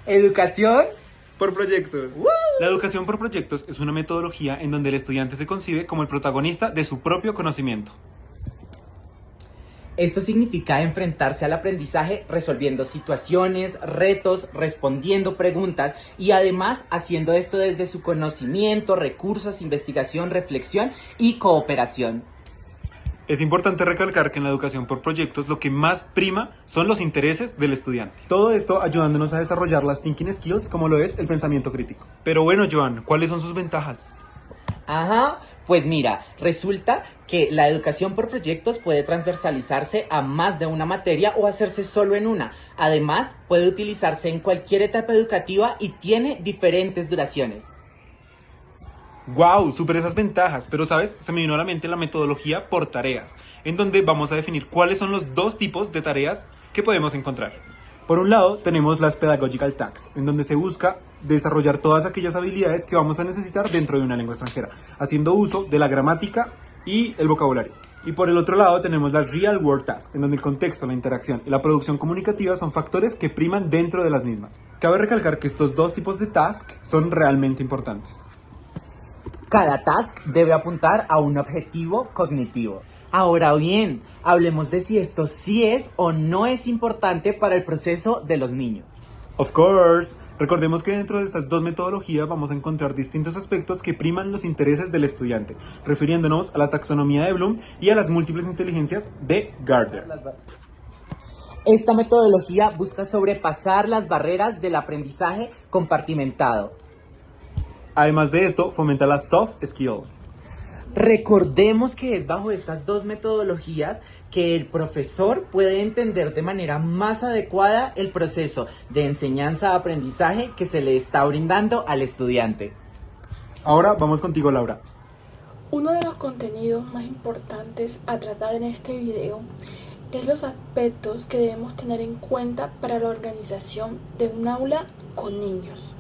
Educación. Por proyectos. ¡Woo! La educación por proyectos es una metodología en donde el estudiante se concibe como el protagonista de su propio conocimiento. Esto significa enfrentarse al aprendizaje resolviendo situaciones, retos, respondiendo preguntas y además haciendo esto desde su conocimiento, recursos, investigación, reflexión y cooperación. Es importante recalcar que en la educación por proyectos lo que más prima son los intereses del estudiante. Todo esto ayudándonos a desarrollar las thinking skills como lo es el pensamiento crítico. Pero bueno, Joan, ¿cuáles son sus ventajas? Ajá, pues mira, resulta que la educación por proyectos puede transversalizarse a más de una materia o hacerse solo en una. Además, puede utilizarse en cualquier etapa educativa y tiene diferentes duraciones. ¡Wow! Súper esas ventajas, pero sabes, se me vino a la mente la metodología por tareas, en donde vamos a definir cuáles son los dos tipos de tareas que podemos encontrar. Por un lado, tenemos las Pedagogical Tasks, en donde se busca desarrollar todas aquellas habilidades que vamos a necesitar dentro de una lengua extranjera, haciendo uso de la gramática y el vocabulario. Y por el otro lado tenemos las Real World Tasks, en donde el contexto, la interacción y la producción comunicativa son factores que priman dentro de las mismas. Cabe recalcar que estos dos tipos de task son realmente importantes. Cada task debe apuntar a un objetivo cognitivo. Ahora bien, hablemos de si esto sí es o no es importante para el proceso de los niños. Of course. Recordemos que dentro de estas dos metodologías vamos a encontrar distintos aspectos que priman los intereses del estudiante, refiriéndonos a la taxonomía de Bloom y a las múltiples inteligencias de Gardner. Esta metodología busca sobrepasar las barreras del aprendizaje compartimentado. Además de esto, fomenta las soft skills. Recordemos que es bajo estas dos metodologías que el profesor puede entender de manera más adecuada el proceso de enseñanza-aprendizaje que se le está brindando al estudiante. Ahora vamos contigo, Laura. Uno de los contenidos más importantes a tratar en este video es los aspectos que debemos tener en cuenta para la organización de un aula con niños.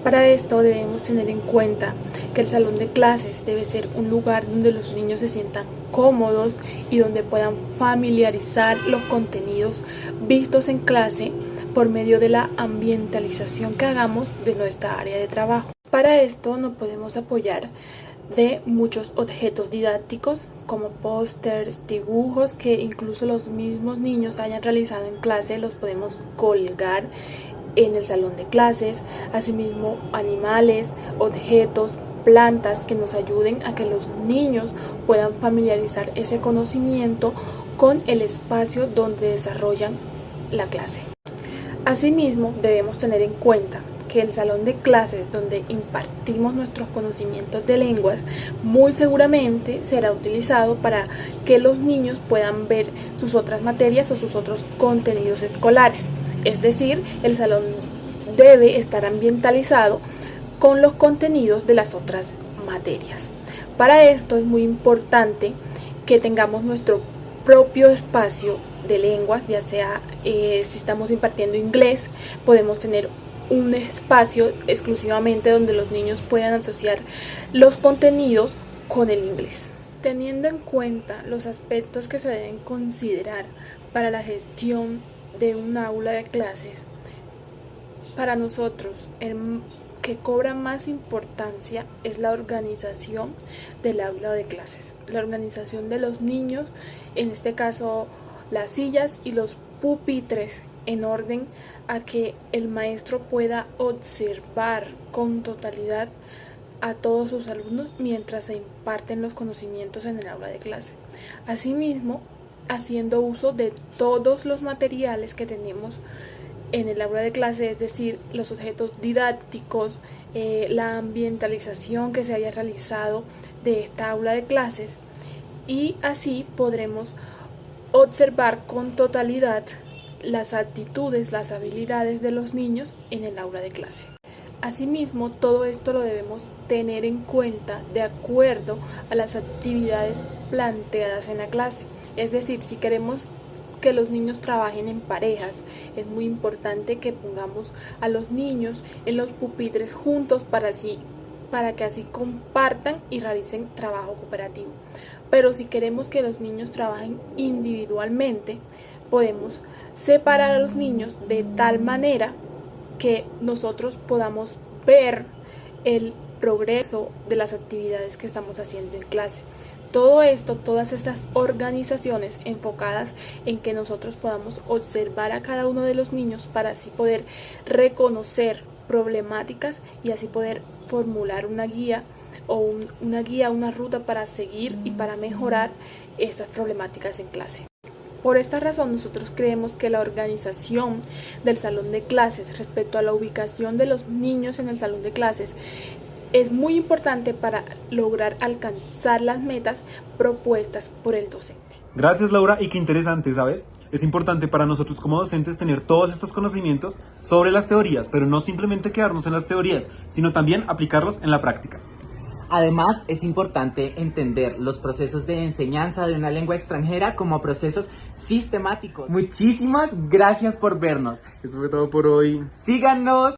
Para esto debemos tener en cuenta que el salón de clases debe ser un lugar donde los niños se sientan cómodos y donde puedan familiarizar los contenidos vistos en clase por medio de la ambientalización que hagamos de nuestra área de trabajo. Para esto nos podemos apoyar de muchos objetos didácticos como pósters, dibujos que incluso los mismos niños hayan realizado en clase, los podemos colgar en el salón de clases, asimismo animales, objetos, plantas que nos ayuden a que los niños puedan familiarizar ese conocimiento con el espacio donde desarrollan la clase. Asimismo, debemos tener en cuenta que el salón de clases donde impartimos nuestros conocimientos de lenguas muy seguramente será utilizado para que los niños puedan ver sus otras materias o sus otros contenidos escolares. Es decir, el salón debe estar ambientalizado con los contenidos de las otras materias. Para esto es muy importante que tengamos nuestro propio espacio de lenguas, ya sea si estamos impartiendo inglés, podemos tener un espacio exclusivamente donde los niños puedan asociar los contenidos con el inglés. Teniendo en cuenta los aspectos que se deben considerar para la gestión de un aula de clases, para nosotros el que cobra más importancia es la organización del aula de clases, la organización de los niños, en este caso las sillas y los pupitres en orden a que el maestro pueda observar con totalidad a todos sus alumnos mientras se imparten los conocimientos en el aula de clase. Asimismo, haciendo uso de todos los materiales que tenemos en el aula de clase, es decir, los objetos didácticos, la ambientalización que se haya realizado de esta aula de clases, y así podremos observar con totalidad las actitudes, las habilidades de los niños en el aula de clase. Asimismo, todo esto lo debemos tener en cuenta de acuerdo a las actividades planteadas en la clase. Es decir, si queremos que los niños trabajen en parejas, es muy importante que pongamos a los niños en los pupitres juntos para que así compartan y realicen trabajo cooperativo. Pero si queremos que los niños trabajen individualmente, podemos separar a los niños de tal manera que nosotros podamos ver el progreso de las actividades que estamos haciendo en clase. Todo esto, todas estas organizaciones enfocadas en que nosotros podamos observar a cada uno de los niños para así poder reconocer problemáticas y así poder formular una guía o una ruta para seguir y para mejorar estas problemáticas en clase. Por esta razón, nosotros creemos que la organización del salón de clases respecto a la ubicación de los niños en el salón de clases es muy importante para lograr alcanzar las metas propuestas por el docente. Gracias, Laura, y qué interesante, ¿sabes? Es importante para nosotros como docentes tener todos estos conocimientos sobre las teorías, pero no simplemente quedarnos en las teorías, sino también aplicarlos en la práctica. Además, es importante entender los procesos de enseñanza de una lengua extranjera como procesos sistemáticos. Muchísimas gracias por vernos. Eso fue todo por hoy. Síganos.